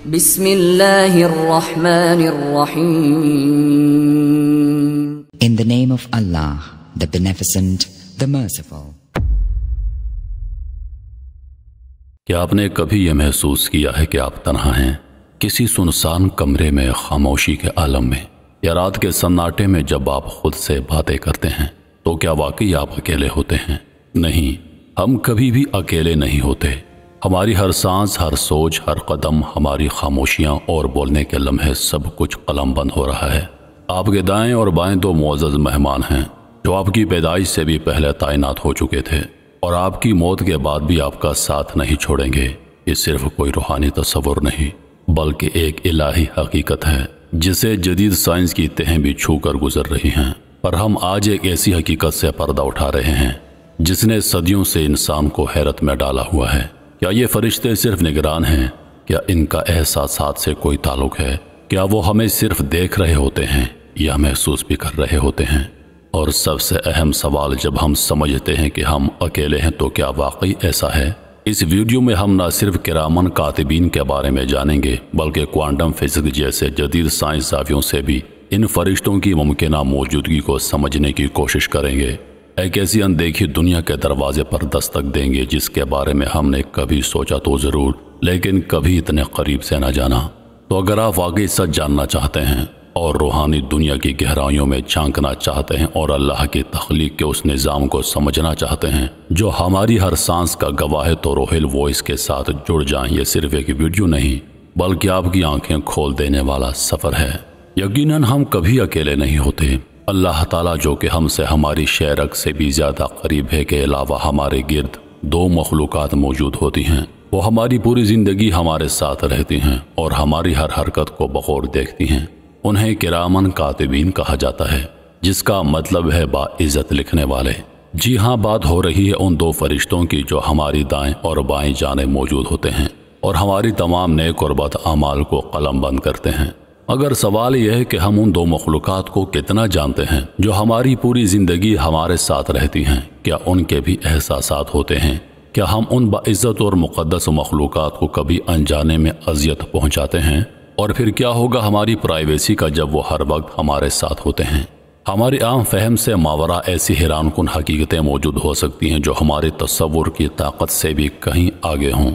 بسم اللہ الرحمن الرحیم. In the name of Allah, the Beneficent, the Merciful. کیا آپ نے کبھی یہ محسوس کیا ہے کہ آپ تنہا ہیں کسی سنسان کمرے میں، خاموشی کے عالم میں، یا رات کے سناٹے میں جب آپ خود سے باتیں کرتے ہیں تو کیا واقعی آپ اکیلے ہوتے ہیں؟ نہیں، ہم کبھی بھی اکیلے نہیں ہوتے. ہماری ہر سانس، ہر سوچ، ہر قدم، ہماری خاموشیاں اور بولنے کے لمحے سب کچھ قلم بند ہو رہا ہے. آپ کے دائیں اور بائیں دو معزز مہمان ہیں جو آپ کی پیدائش سے بھی پہلے تعینات ہو چکے تھے اور آپ کی موت کے بعد بھی آپ کا ساتھ نہیں چھوڑیں گے. یہ صرف کوئی روحانی تصور نہیں بلکہ ایک الہی حقیقت ہے جسے جدید سائنس کی تہیں بھی چھو کر گزر رہی ہیں. پر ہم آج ایک ایسی حقیقت سے پردہ اٹھا رہے ہیں جس نے صدیوں سے انسان کو حیرت میں ڈالا ہوا ہے. کیا یہ فرشتے صرف نگران ہیں؟ کیا ان کا احساسات سے کوئی تعلق ہے؟ کیا وہ ہمیں صرف دیکھ رہے ہوتے ہیں یا محسوس بھی کر رہے ہوتے ہیں؟ اور سب سے اہم سوال، جب ہم سمجھتے ہیں کہ ہم اکیلے ہیں تو کیا واقعی ایسا ہے؟ اس ویڈیو میں ہم نہ صرف کرامن کاتبین کے بارے میں جانیں گے بلکہ کوانٹم فزکس جیسے جدید سائنس زاویوں سے بھی ان فرشتوں کی ممکنہ موجودگی کو سمجھنے کی کوشش کریں گے. ایک ایسی اندیکھی دنیا کے دروازے پر دستک دیں گے جس کے بارے میں ہم نے کبھی سوچا تو ضرور لیکن کبھی اتنے قریب سے نہ جانا. تو اگر آپ واقعی سچ جاننا چاہتے ہیں اور روحانی دنیا کی گہرائیوں میں جھانکنا چاہتے ہیں اور اللہ کی تخلیق کے اس نظام کو سمجھنا چاہتے ہیں جو ہماری ہر سانس کا گواہ ہے، تو روحل وائس کے ساتھ جڑ جائیں. یہ صرف ایک ویڈیو نہیں بلکہ آپ کی آنکھیں کھول دینے والا سفر ہے. یقیناً ہم کبھی اکیلے نہیں ہوتے. اللہ تعالیٰ جو کہ ہم سے ہماری شعرک سے بھی زیادہ قریب ہے کے علاوہ ہمارے گرد دو مخلوقات موجود ہوتی ہیں. وہ ہماری پوری زندگی ہمارے ساتھ رہتی ہیں اور ہماری ہر حرکت کو بغور دیکھتی ہیں. انہیں کرامن کاتبین کہا جاتا ہے جس کا مطلب ہے باعزت لکھنے والے. جی ہاں، بات ہو رہی ہے ان دو فرشتوں کی جو ہماری دائیں اور بائیں جانب موجود ہوتے ہیں اور ہماری تمام نیک اور بد اعمال کو قلم بند کرتے ہیں. اگر سوال یہ ہے کہ ہم ان دو مخلوقات کو کتنا جانتے ہیں جو ہماری پوری زندگی ہمارے ساتھ رہتی ہیں، کیا ان کے بھی احساسات ہوتے ہیں؟ کیا ہم ان باعزت اور مقدس مخلوقات کو کبھی انجانے میں اذیت پہنچاتے ہیں؟ اور پھر کیا ہوگا ہماری پرائیویسی کا جب وہ ہر وقت ہمارے ساتھ ہوتے ہیں؟ ہماری عام فہم سے ماورا ایسی حیران کن حقیقتیں موجود ہو سکتی ہیں جو ہمارے تصور کی طاقت سے بھی کہیں آگے ہوں.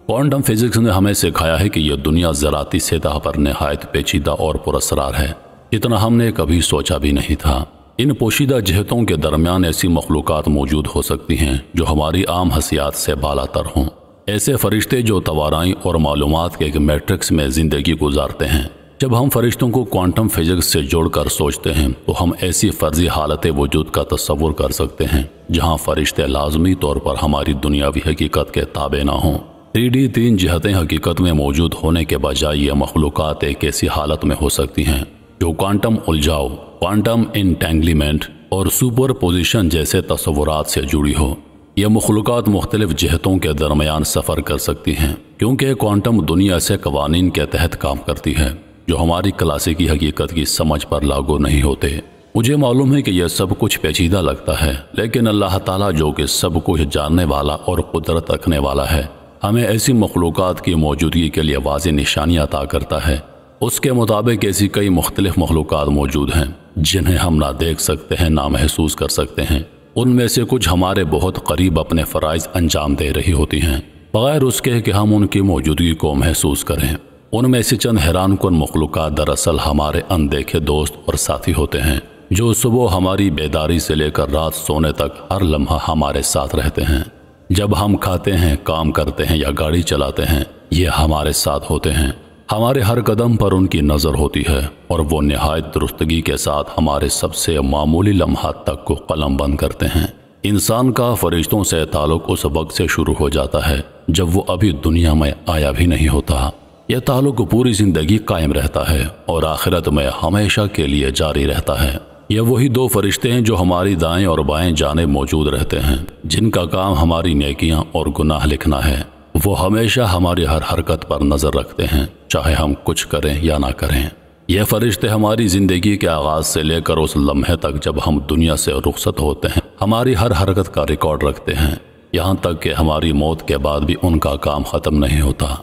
کوانٹم فزکس نے ہمیں سکھایا ہے کہ یہ دنیا ذراتی سطح پر نہایت پیچیدہ اور پراسرار ہے جتنا ہم نے کبھی سوچا بھی نہیں تھا. ان پوشیدہ جہتوں کے درمیان ایسی مخلوقات موجود ہو سکتی ہیں جو ہماری عام حسیات سے بالا تر ہوں. ایسے فرشتے جو توانائی اور معلومات کے ایک میٹرکس میں زندگی گزارتے ہیں. جب ہم فرشتوں کو کوانٹم فزکس سے جوڑ کر سوچتے ہیں تو ہم ایسی فرضی حالت وجود کا تصور کر سکتے ہیں جہاں فرشتے لازمی طور پر ہماری دنیاوی حقیقت کے تابع نہ ہوں. 3D تین جہتیں حقیقت میں موجود ہونے کے بجائے یہ مخلوقات ایک ایسی حالت میں ہو سکتی ہیں جو کوانٹم الجھاؤ، کوانٹم انٹینگلیمنٹ اور سپر پوزیشن جیسے تصورات سے جڑی ہو. یہ مخلوقات مختلف جہتوں کے درمیان سفر کر سکتی ہیں کیونکہ کوانٹم دنیا ایسے قوانین کے تحت کام کرتی ہے جو ہماری کلاسیکی حقیقت کی سمجھ پر لاگو نہیں ہوتے. مجھے معلوم ہے کہ یہ سب کچھ پیچیدہ لگتا ہے لیکن اللہ تعالیٰ جو کہ سب کچھ جاننے والا اور قدرت رکھنے والا ہے ہمیں ایسی مخلوقات کی موجودگی کے لیے واضح نشانیاں عطا کرتا ہے. اس کے مطابق ایسی کئی مختلف مخلوقات موجود ہیں جنہیں ہم نہ دیکھ سکتے ہیں نہ محسوس کر سکتے ہیں. ان میں سے کچھ ہمارے بہت قریب اپنے فرائض انجام دے رہی ہوتی ہیں بغیر اس کے کہ ہم ان کی موجودگی کو محسوس کریں. ان میں سے چند حیران کن مخلوقات دراصل ہمارے اندیکھے دوست اور ساتھی ہوتے ہیں جو صبح ہماری بیداری سے لے کر رات سونے تک ہر لمحہ ہمارے ساتھ رہتے ہیں. جب ہم کھاتے ہیں، کام کرتے ہیں یا گاڑی چلاتے ہیں یہ ہمارے ساتھ ہوتے ہیں. ہمارے ہر قدم پر ان کی نظر ہوتی ہے اور وہ نہایت درستگی کے ساتھ ہمارے سب سے معمولی لمحات تک کو قلم بند کرتے ہیں. انسان کا فرشتوں سے تعلق اس وقت سے شروع ہو جاتا ہے جب وہ ابھی دنیا میں آیا بھی نہیں ہوتا. یہ تعلق پوری زندگی قائم رہتا ہے اور آخرت میں ہمیشہ کے لیے جاری رہتا ہے. یہ وہی دو فرشتے ہیں جو ہماری دائیں اور بائیں جانب موجود رہتے ہیں جن کا کام ہماری نیکیاں اور گناہ لکھنا ہے. وہ ہمیشہ ہماری ہر حرکت پر نظر رکھتے ہیں چاہے ہم کچھ کریں یا نہ کریں. یہ فرشتے ہماری زندگی کے آغاز سے لے کر اس لمحے تک جب ہم دنیا سے رخصت ہوتے ہیں ہماری ہر حرکت کا ریکارڈ رکھتے ہیں، یہاں تک کہ ہماری موت کے بعد بھی ان کا کام ختم نہیں ہوتا.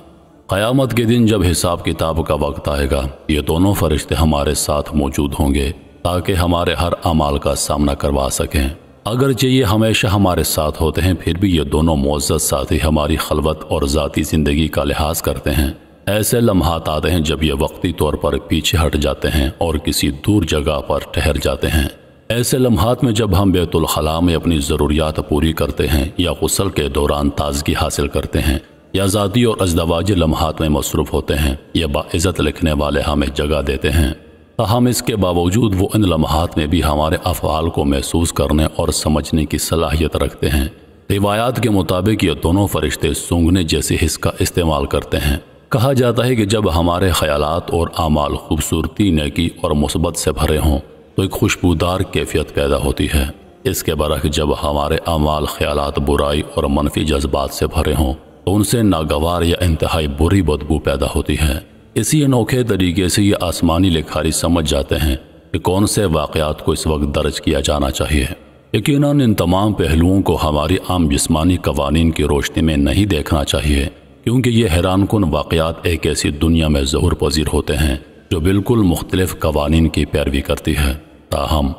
قیامت کے دن جب حساب کتاب کا وقت آئے گا، یہ دونوں فرشتے ہمارے ساتھ موجود ہوں گے تاکہ ہمارے ہر اعمال کا سامنا کروا سکیں۔ اگرچہ یہ ہمیشہ ہمارے ساتھ ہوتے ہیں، پھر بھی یہ دونوں معزز ساتھی ہماری خلوت اور ذاتی زندگی کا لحاظ کرتے ہیں۔ ایسے لمحات آتے ہیں جب یہ وقتی طور پر پیچھے ہٹ جاتے ہیں اور کسی دور جگہ پر ٹھہر جاتے ہیں۔ ایسے لمحات میں جب ہم بیت الخلاء میں اپنی ضروریات پوری کرتے ہیں یا غسل کے دوران تازگی حاصل کرتے ہیں یا ذاتی اور ازدواجی لمحات میں مصروف ہوتے ہیں، یہ باعزت لکھنے والے ہمیں جگہ دیتے ہیں۔ تاہم اس کے باوجود وہ ان لمحات میں بھی ہمارے افعال کو محسوس کرنے اور سمجھنے کی صلاحیت رکھتے ہیں۔ روایات کے مطابق یہ دونوں فرشتے سونگھنے جیسے حس کا استعمال کرتے ہیں۔ کہا جاتا ہے کہ جب ہمارے خیالات اور اعمال خوبصورتی، نیکی اور مثبت سے بھرے ہوں تو ایک خوشبودار کیفیت پیدا ہوتی ہے۔ اس کے برعکس جب ہمارے اعمال خیالات برائی اور منفی جذبات سے بھرے ہوں تو ان سے ناگوار یا انتہائی بری بدبو پیدا ہوتی ہے۔ اسی انوکھے طریقے سے یہ آسمانی لکھاری سمجھ جاتے ہیں کہ کون سے واقعات کو اس وقت درج کیا جانا چاہیے۔ یقیناً ان تمام پہلوؤں کو ہماری عام جسمانی قوانین کی روشنی میں نہیں دیکھنا چاہیے، کیونکہ یہ حیران کن واقعات ایک ایسی دنیا میں ظہور پذیر ہوتے ہیں جو بالکل مختلف قوانین کی پیروی کرتی ہے۔ تاہم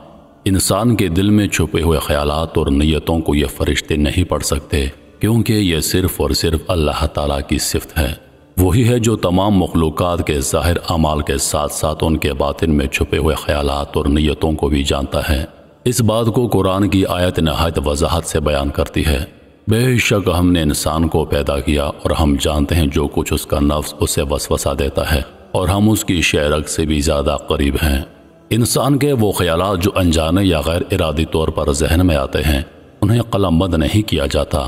انسان کے دل میں چھپے ہوئے خیالات اور نیتوں کو یہ فرشتے نہیں پڑھ سکتے، کیونکہ یہ صرف اور صرف اللہ تعالیٰ کی صفت ہے۔ وہی ہے جو تمام مخلوقات کے ظاہر اعمال کے ساتھ ساتھ ان کے باطن میں چھپے ہوئے خیالات اور نیتوں کو بھی جانتا ہے۔ اس بات کو قرآن کی آیت نہایت وضاحت سے بیان کرتی ہے۔ بے شک ہم نے انسان کو پیدا کیا اور ہم جانتے ہیں جو کچھ اس کا نفس اسے وسوسہ دیتا ہے، اور ہم اس کی شعرک سے بھی زیادہ قریب ہیں۔ انسان کے وہ خیالات جو انجانے یا غیر ارادی طور پر ذہن میں آتے ہیں، انہیں قلم بند نہیں کیا جاتا۔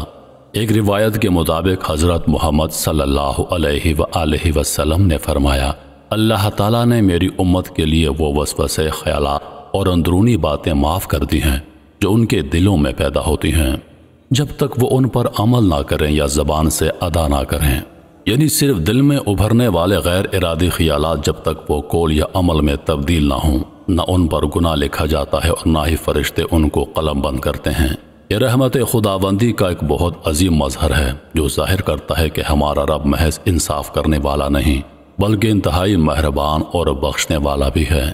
ایک روایت کے مطابق حضرت محمد صلی اللہ علیہ وآلہ وسلم نے فرمایا، اللہ تعالیٰ نے میری امت کے لیے وہ وسوسے، خیالات اور اندرونی باتیں معاف کر دی ہیں جو ان کے دلوں میں پیدا ہوتی ہیں، جب تک وہ ان پر عمل نہ کریں یا زبان سے ادا نہ کریں۔ یعنی صرف دل میں ابھرنے والے غیر ارادی خیالات جب تک وہ قول یا عمل میں تبدیل نہ ہوں، نہ ان پر گناہ لکھا جاتا ہے اور نہ ہی فرشتے ان کو قلم بند کرتے ہیں۔ یہ رحمت خداوندی کا ایک بہت عظیم مظہر ہے جو ظاہر کرتا ہے کہ ہمارا رب محض انصاف کرنے والا نہیں بلکہ انتہائی مہربان اور بخشنے والا بھی ہے۔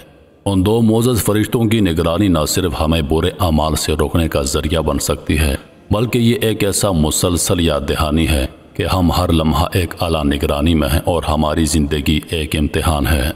ان دو معزز فرشتوں کی نگرانی نہ صرف ہمیں برے اعمال سے روکنے کا ذریعہ بن سکتی ہے، بلکہ یہ ایک ایسا مسلسل یاد دہانی ہے کہ ہم ہر لمحہ ایک اعلیٰ نگرانی میں ہیں اور ہماری زندگی ایک امتحان ہے۔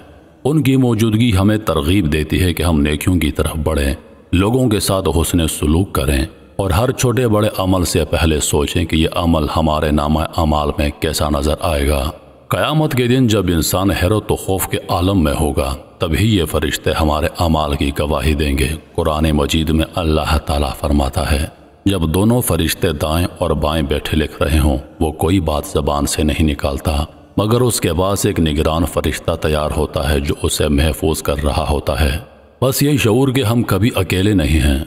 ان کی موجودگی ہمیں ترغیب دیتی ہے کہ ہم نیکیوں کی طرف بڑھیں، لوگوں کے ساتھ حسن سلوک کریں اور ہر چھوٹے بڑے عمل سے پہلے سوچیں کہ یہ عمل ہمارے نامہ اعمال میں کیسا نظر آئے گا۔ قیامت کے دن جب انسان حیرت و خوف کے عالم میں ہوگا، تبھی یہ فرشتے ہمارے اعمال کی گواہی دیں گے۔ قرآن مجید میں اللہ تعالیٰ فرماتا ہے، جب دونوں فرشتے دائیں اور بائیں بیٹھے لکھ رہے ہوں، وہ کوئی بات زبان سے نہیں نکالتا مگر اس کے پاس ایک نگران فرشتہ تیار ہوتا ہے جو اسے محفوظ کر رہا ہوتا ہے۔ بس یہی شعور کہ ہم کبھی اکیلے نہیں ہیں۔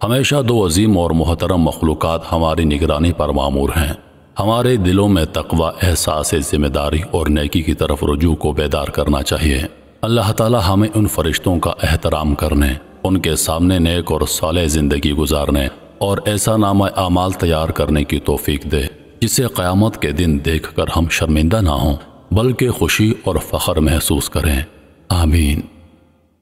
ہمیشہ دو عظیم اور محترم مخلوقات ہماری نگرانی پر مامور ہیں۔ ہمارے دلوں میں تقوی، احساس ذمہ داری اور نیکی کی طرف رجوع کو بیدار کرنا چاہیے۔ اللہ تعالی ہمیں ان فرشتوں کا احترام کرنے، ان کے سامنے نیک اور صالح زندگی گزارنے اور ایسا نامہ اعمال تیار کرنے کی توفیق دے جسے قیامت کے دن دیکھ کر ہم شرمندہ نہ ہوں بلکہ خوشی اور فخر محسوس کریں۔ آمین۔